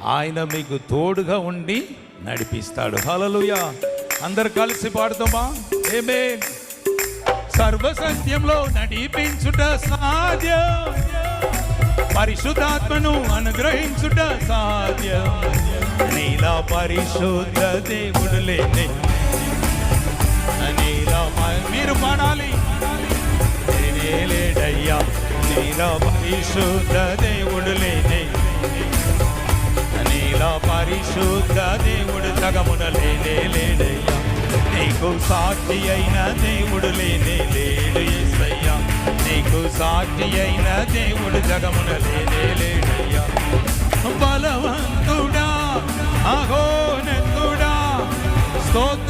ఆయన మీకు తోడుగా ఉండి నడిపిస్తాడు. హల్లెలూయా. అందరు కలిసి పాడుతామా? ఆమేన్. సర్వసత్యంలో నడిపించుట సాధ్యం, పరిశుద్ధాత్మను అనుగ్రహించుట సాధ్యం. నీలా పరిశుద్ధ దేవుడు లేని, నీలా మీరు పాడాలి. లేడయ్యా, నీలా పరిశుద్ధ దేవుడు లేని, నీలా పరిశుద్ధ దేవుడు జగమున లేడయ్యా. నీకు సాక్షి అయిన దేవుడు లేనే లేడు యేసయ్యా. నీకు సాక్షి అయిన దేవుడు జగమున లేడయ్యా. బలవంతుడా, అఘోన్నతుడా, స్తోత్ర